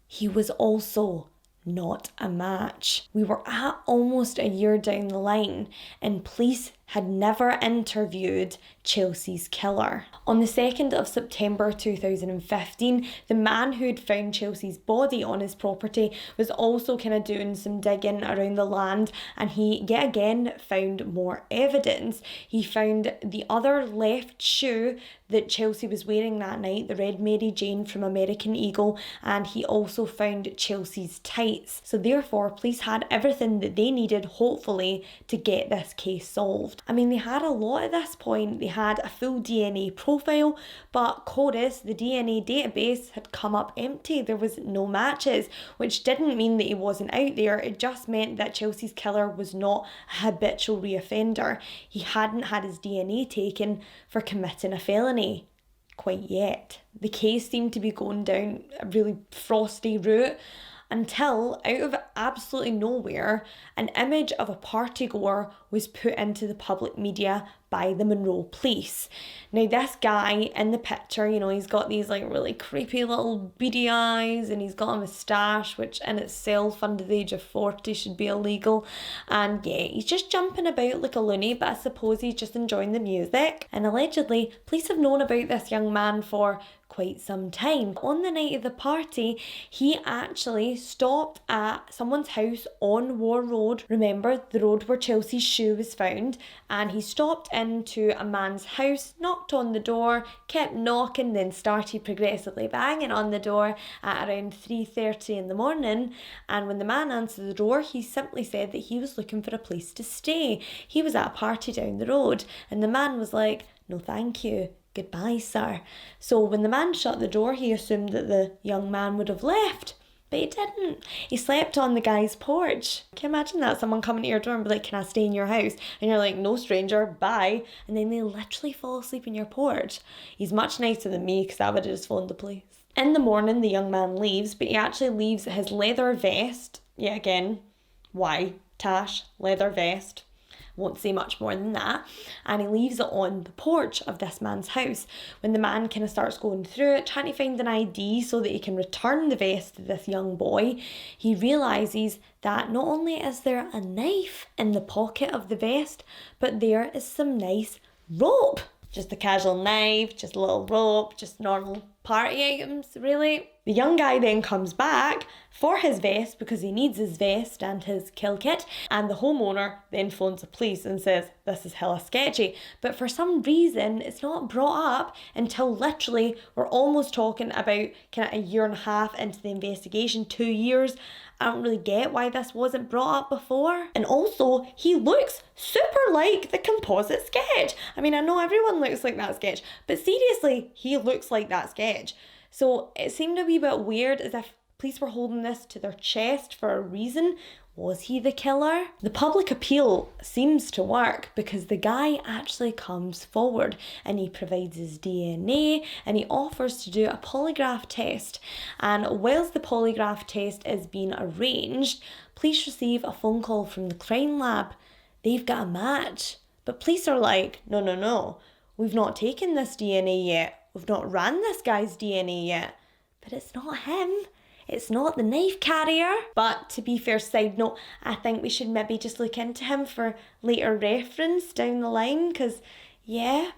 Speaker 1: he was also not a match. We were at almost a year down the line and police had never interviewed Chelsea's killer. On the 2nd of September 2015, the man who had found Chelsea's body on his property was also kind of doing some digging around the land, and he yet again found more evidence. He found the other left shoe that Chelsea was wearing that night, the red Mary Jane from American Eagle, and he also found Chelsea's tights. So therefore, police had everything that they needed, hopefully, to get this case solved. I mean, they had a lot at this point. They had a full DNA profile, but Chorus, the DNA database, had come up empty. There was no matches, which didn't mean that he wasn't out there. It just meant that Chelsea's killer was not a habitual reoffender. He hadn't had his DNA taken for committing a felony quite yet. The case seemed to be going down a really frosty route until, out of absolutely nowhere, an image of a party goer was put into the public media by the Monroe police. Now, this guy in the picture, he's got these like really creepy little beady eyes, and he's got a moustache, which in itself under the age of 40 should be illegal. And yeah, he's just jumping about like a loony, but I suppose he's just enjoying the music. And allegedly, police have known about this young man for quite some time. On the night of the party, he actually stopped at someone's house on War Road. Remember, the road where Chelsea's shoe was found. And he stopped into a man's house, knocked on the door, kept knocking, then started progressively banging on the door at around 3:30 in the morning. And when the man answered the door, he simply said that he was looking for a place to stay. He was at a party down the road, and the man was like, "No, thank you. Goodbye, sir." So when the man shut the door, he assumed that the young man would have left, but he didn't. He slept on the guy's porch. Can you imagine that? Someone coming to your door and be like, "Can I stay in your house?" And you're like, "No, stranger, bye." And then they literally fall asleep in your porch. He's much nicer than me, because I would have just phoned the police. In the morning, the young man leaves, but he actually leaves his leather vest. Yeah, again, why? Tash, leather vest. Won't say much more than that. And he leaves it on the porch of this man's house. When the man kind of starts going through it, trying to find an ID so that he can return the vest to this young boy, he realises that not only is there a knife in the pocket of the vest, but there is some nice rope. Just a casual knife, just a little rope, just normal party items, really. The young guy then comes back for his vest because he needs his vest and his kill kit, and the homeowner then phones the police and says, "This is hella sketchy." But for some reason, it's not brought up until literally we're almost talking about kind of a year and a half into the investigation, 2 years. I don't really get why this wasn't brought up before. And also, he looks super like the composite sketch. I mean, I know everyone looks like that sketch, but seriously, he looks like that sketch. So it seemed a wee bit weird, as if police were holding this to their chest for a reason. Was he the killer? The public appeal seems to work because the guy actually comes forward and he provides his DNA and he offers to do a polygraph test. And whilst the polygraph test is being arranged, police receive a phone call from the crime lab. They've got a match. But police are like, no, we've not taken this DNA yet. We've not ran this guy's DNA yet. But it's not him. It's not the knife carrier. But to be fair, side note, I think we should maybe just look into him for later reference down the line, because, yeah,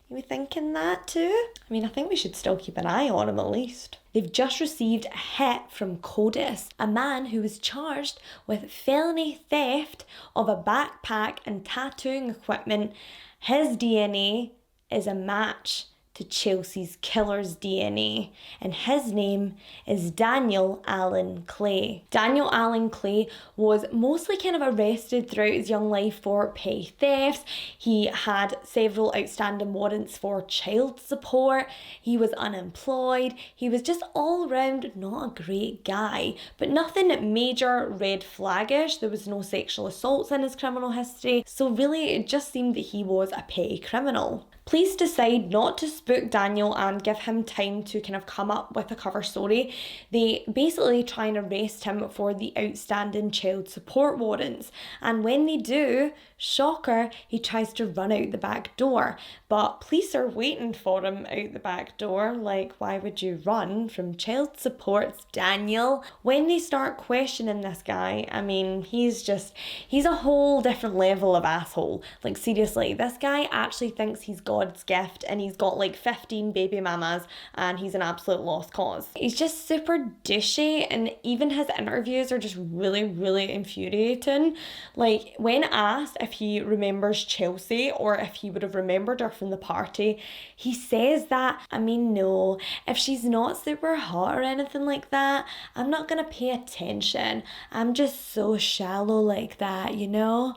Speaker 1: you were thinking that too? I mean, I think we should still keep an eye on him at least. They've just received a hit from CODIS, a man who was charged with felony theft of a backpack and tattooing equipment. His DNA is a match to Chelsea's killer's DNA, and his name is Daniel Allen Clay. Daniel Allen Clay was mostly kind of arrested throughout his young life for petty thefts. He had several outstanding warrants for child support. He was unemployed. He was just all around not a great guy, but nothing major red flaggish. There was no sexual assaults in his criminal history, so really it just seemed that he was a petty criminal. Police decide not to spook Daniel and give him time to kind of come up with a cover story. They basically try and arrest him for the outstanding child support warrants. And when they do, shocker, he tries to run out the back door. But police are waiting for him out the back door. Like, why would you run from child supports, Daniel? When they start questioning this guy, I mean, he's a whole different level of asshole. Like, seriously, this guy actually thinks he's God's gift and he's got like 15 baby mamas and he's an absolute lost cause. He's just super douchey, and even his interviews are just really, really infuriating. Like, when asked if he remembers Chelsea or if he would have remembered her from the party, he says that, I mean, no, if she's not super hot or anything like that, I'm not gonna pay attention. I'm just so shallow like that, you know?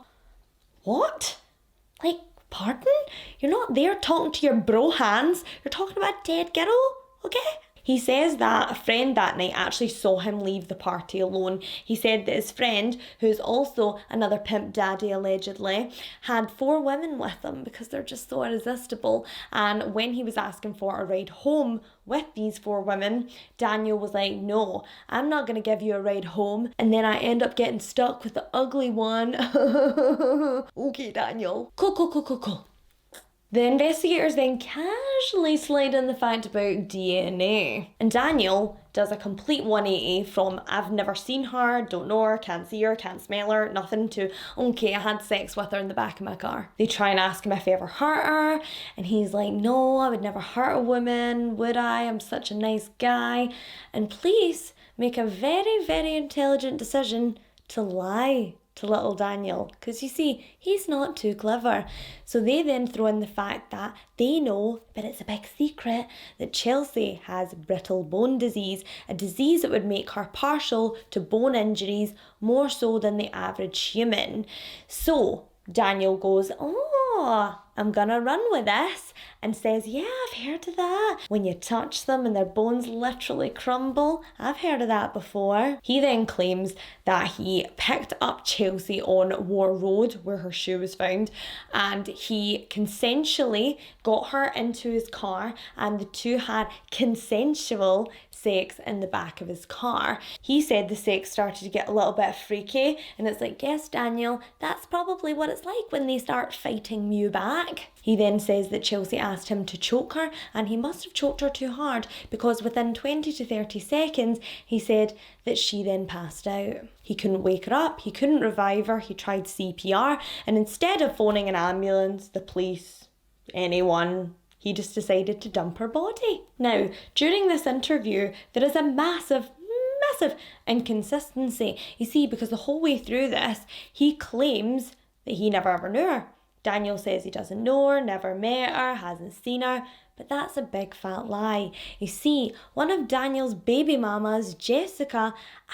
Speaker 1: What? Like, pardon? You're not there talking to your bro hands. You're talking about a dead girl, okay? He says that a friend that night actually saw him leave the party alone. He said that his friend, who's also another pimp daddy allegedly, had 4 women with him because they're just so irresistible. And when he was asking for a ride home with these 4 women, Daniel was like, no, I'm not going to give you a ride home. And then I end up getting stuck with the ugly one. Okay, Daniel. Cool. The investigators then casually slide in the fact about DNA. And Daniel does a complete 180 from I've never seen her, don't know her, can't see her, can't smell her, nothing, to okay, I had sex with her in the back of my car. They try and ask him if he ever hurt her, and he's like, no, I would never hurt a woman, would I? I'm such a nice guy. And police make a very, very intelligent decision to lie to little Daniel, because you see, he's not too clever. So they then throw in the fact that they know, but it's a big secret, that Chelsea has brittle bone disease, a disease that would make her partial to bone injuries more so than the average human. So Daniel goes, oh, I'm gonna run with this, and says, yeah, I've heard of that. When you touch them and their bones literally crumble, I've heard of that before. He then claims that he picked up Chelsea on War Road, where her shoe was found, and he consensually got her into his car, and the two had consensual sex in the back of his car. He said the sex started to get a little bit freaky, and it's like, yes, Daniel, that's probably what it's like when they start fighting you back. He then says that Chelsea asked him to choke her, and he must have choked her too hard, because within 20 to 30 seconds, he said that she then passed out. He couldn't wake her up, he couldn't revive her, he tried CPR, and instead of phoning an ambulance, the police, anyone, he just decided to dump her body. Now, during this interview, there is a massive inconsistency. You see, because the whole way through this, he claims that he never ever knew her. Daniel says he doesn't know her, never met her, hasn't seen her, but that's a big fat lie. You see, one of Daniel's baby mamas, Jessica,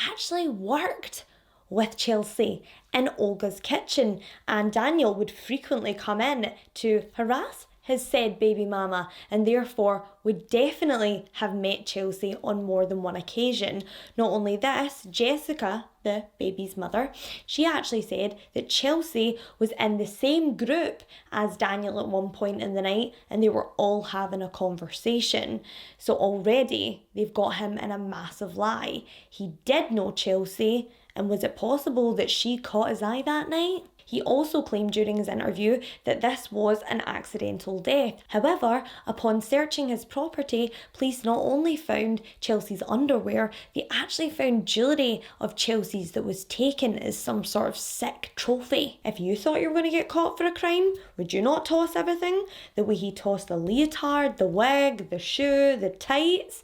Speaker 1: actually worked with Chelsea in Olga's kitchen, and Daniel would frequently come in to harass his said baby mama, and therefore would definitely have met Chelsea on more than one occasion. Not only this, Jessica, the baby's mother, she actually said that Chelsea was in the same group as Daniel at one point in the night, and they were all having a conversation. So already they've got him in a massive lie. He did know Chelsea, and was it possible that she caught his eye that night? He also claimed during his interview that this was an accidental death. However, upon searching his property, police not only found Chelsea's underwear, they actually found jewellery of Chelsea's that was taken as some sort of sick trophy. If you thought you were going to get caught for a crime, would you not toss everything? The way he tossed the leotard, the wig, the shoe, the tights,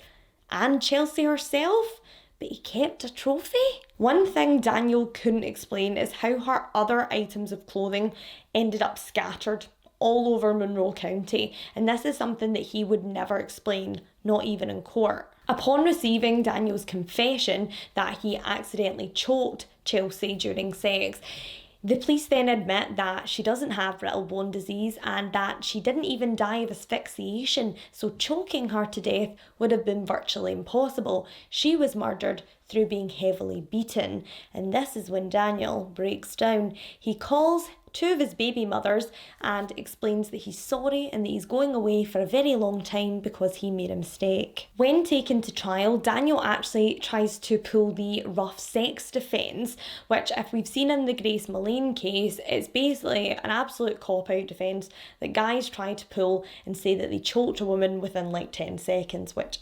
Speaker 1: and Chelsea herself? But he kept a trophy? One thing Daniel couldn't explain is how her other items of clothing ended up scattered all over Monroe County, and this is something that he would never explain, not even in court. Upon receiving Daniel's confession that he accidentally choked Chelsea during sex, the police then admit that she doesn't have brittle bone disease and that she didn't even die of asphyxiation, so choking her to death would have been virtually impossible. She was murdered through being heavily beaten, and this is when Daniel breaks down. He calls two of his baby mothers and explains that he's sorry and that he's going away for a very long time because he made a mistake. When taken to trial, Daniel actually tries to pull the rough sex defence, which, if we've seen in the Grace Mullane case, it's basically an absolute cop-out defence that guys try to pull and say that they choked a woman within like 10 seconds, which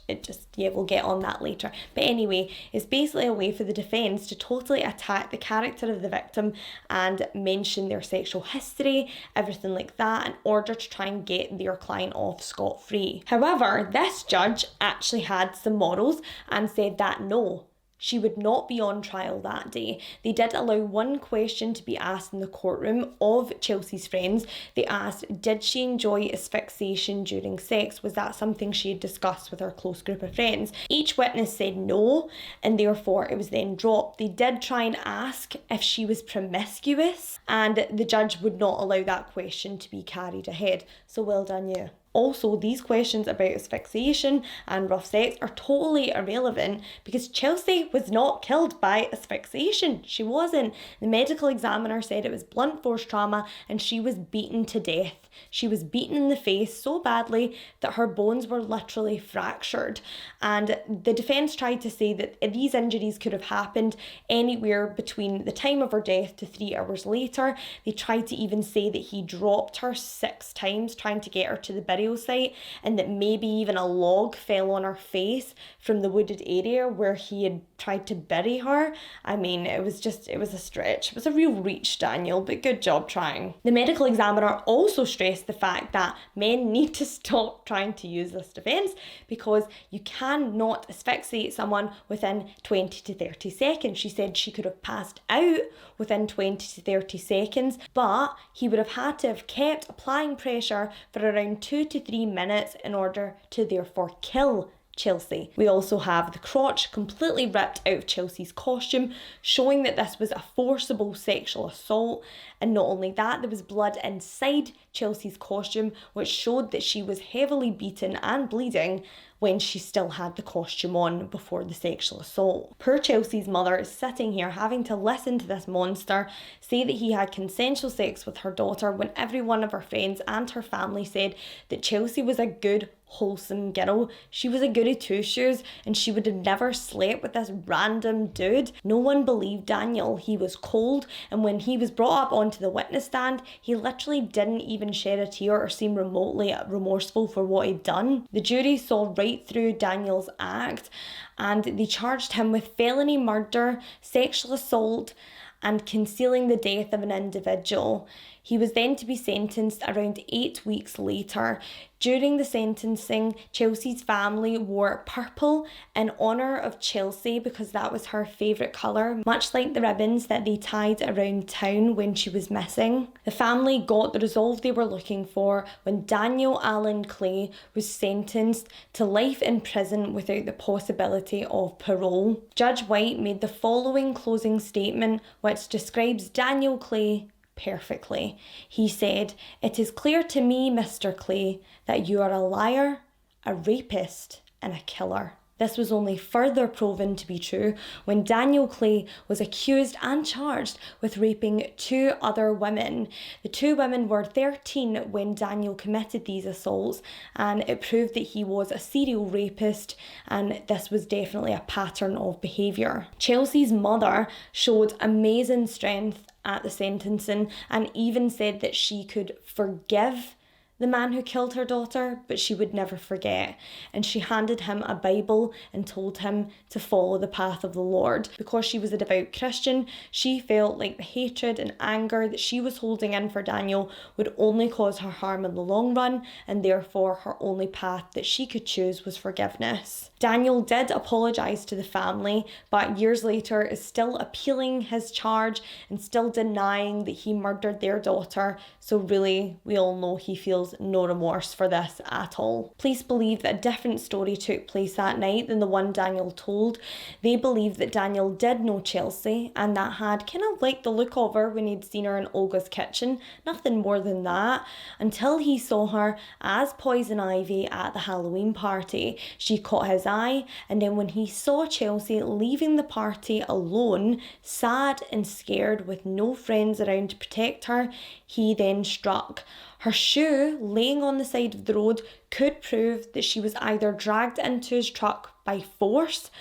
Speaker 1: we'll get on that later. But anyway, it's basically a way for the defence to totally attack the character of the victim and mention their sexual history, everything like that, in order to try and get their client off scot-free. However, this judge actually had some morals and said that no, she would not be on trial that day. They did allow one question to be asked in the courtroom of Chelsea's friends. They asked, did she enjoy asphyxiation during sex? Was that something she had discussed with her close group of friends? Each witness said no, and therefore it was then dropped. They did try and ask if she was promiscuous, and the judge would not allow that question to be carried ahead. So well done you. Also, these questions about asphyxiation and rough sex are totally irrelevant because Chelsea was not killed by asphyxiation. She wasn't. The medical examiner said it was blunt force trauma and she was beaten to death. She was beaten in the face so badly that her bones were literally fractured. And the defence tried to say that these injuries could have happened anywhere between the time of her death to 3 hours later. They tried to even say that he dropped her 6 times trying to get her to the burial site, and that maybe even a log fell on her face from the wooded area where he had tried to bury her. I mean, it was a stretch. It was a real reach, Daniel, but good job trying. The medical examiner also stressed the fact that men need to stop trying to use this defence because you cannot asphyxiate someone within 20 to 30 seconds. She said she could have passed out within 20 to 30 seconds, but he would have had to have kept applying pressure for around 2 to 3 minutes in order to therefore kill Chelsea. We also have the crotch completely ripped out of Chelsea's costume, showing that this was a forcible sexual assault. And not only that, there was blood inside Chelsea's costume, which showed that she was heavily beaten and bleeding when she still had the costume on before the sexual assault. Poor Chelsea's mother is sitting here having to listen to this monster say that he had consensual sex with her daughter when every one of her friends and her family said that Chelsea was a good, wholesome girl. She was a goody two-shoes and she would have never slept with this random dude. No one believed Daniel. He was cold, and when he was brought up onto the witness stand, he literally didn't even shed a tear or seem remotely remorseful for what he'd done. The jury saw right through Daniel's act and they charged him with felony murder, sexual assault, and concealing the death of an individual. He was then to be sentenced around 8 weeks later. During the sentencing, Chelsea's family wore purple in honour of Chelsea because that was her favourite colour, much like the ribbons that they tied around town when she was missing. The family got the resolve they were looking for when Daniel Allen Clay was sentenced to life in prison without the possibility of parole. Judge White made the following closing statement, which describes Daniel Clay perfectly. He said, "It is clear to me, Mr. Clay, that you are a liar, a rapist, and a killer." This was only further proven to be true when Daniel Clay was accused and charged with raping 2 other women. The 2 women were 13 when Daniel committed these assaults, and it proved that he was a serial rapist, and this was definitely a pattern of behaviour. Chelsea's mother showed amazing strength at the sentencing and even said that she could forgive the man who killed her daughter, but she would never forget. And she handed him a Bible and told him to follow the path of the Lord. Because she was a devout Christian, she felt like the hatred and anger that she was holding in for Daniel would only cause her harm in the long run, and therefore her only path that she could choose was forgiveness. Daniel did apologise to the family, but years later is still appealing his charge and still denying that he murdered their daughter. So really, we all know he feels no remorse for this at all. Police believe that a different story took place that night than the one Daniel told. They believe that Daniel did know Chelsea and that had kind of liked the look of her when he'd seen her in Olga's kitchen. Nothing more than that, until he saw her as Poison Ivy at the Halloween party. She caught his eye, and then when he saw Chelsea leaving the party alone, sad and scared with no friends around to protect her, he then struck. Her shoe laying on the side of the road could prove that she was either dragged into his truck by force,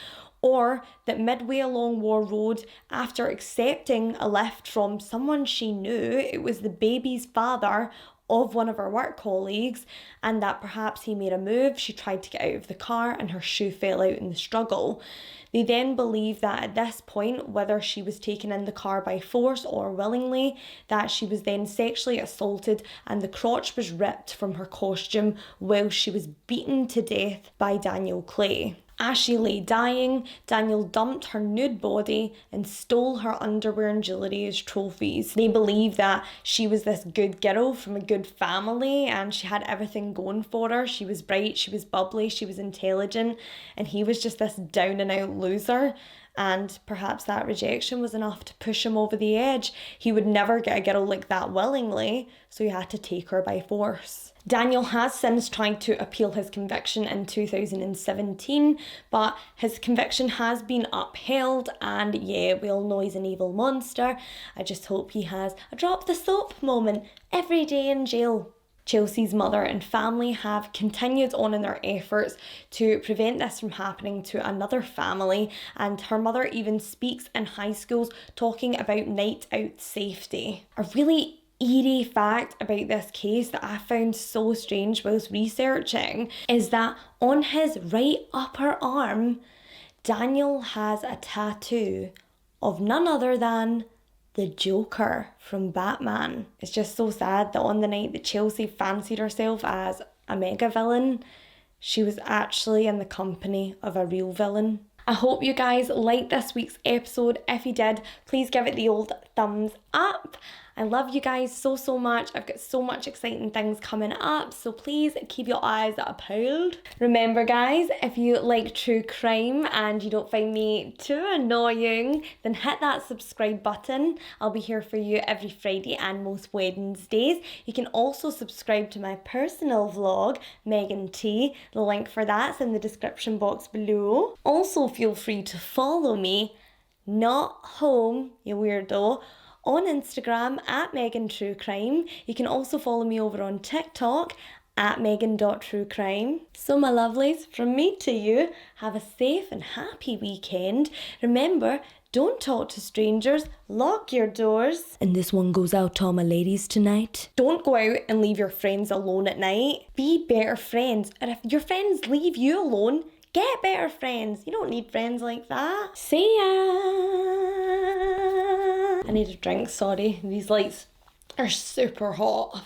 Speaker 1: or that midway along War Road, after accepting a lift from someone she knew, it was the baby's father of one of her work colleagues, and that perhaps he made a move, she tried to get out of the car and her shoe fell out in the struggle. They then believe that at this point, whether she was taken in the car by force or willingly, that she was then sexually assaulted and the crotch was ripped from her costume while she was beaten to death by Daniel Clay. As she lay dying, Daniel dumped her nude body and stole her underwear and jewellery as trophies. They believe that she was this good girl from a good family and she had everything going for her. She was bright, she was bubbly, she was intelligent, and he was just this down and out loser. And perhaps that rejection was enough to push him over the edge. He would never get a girl like that willingly, so he had to take her by force. Daniel has since tried to appeal his conviction in 2017, but his conviction has been upheld, and yeah, we all know he's an evil monster. I just hope he has a drop the soap moment every day in jail. Chelsea's mother and family have continued on in their efforts to prevent this from happening to another family, and her mother even speaks in high schools talking about night out safety. A really eerie fact about this case that I found so strange whilst researching is that on his right upper arm, Daniel has a tattoo of none other than the Joker from Batman. It's just so sad that on the night that Chelsea fancied herself as a mega villain, she was actually in the company of a real villain. I hope you guys liked this week's episode. If you did, please give it the old thumbs up. I love you guys so much. I've got so much exciting things coming up, so please keep your eyes peeled. Remember guys, if you like true crime and you don't find me too annoying, then hit that subscribe button. I'll be here for you every Friday and most Wednesdays. You can also subscribe to my personal vlog, Megan T. The link for that's in the description box below. Also feel free to follow me, not home, you weirdo, on Instagram at Megan True Crime. You can also follow me over on TikTok at Megan.truecrime. So my lovelies, from me to you, have a safe and happy weekend. Remember, don't talk to strangers, lock your doors. And this one goes out to all my ladies tonight. Don't go out and leave your friends alone at night. Be better friends. And if your friends leave you alone, get better friends. You don't need friends like that. See ya. I need a drink, sorry. These lights are super hot.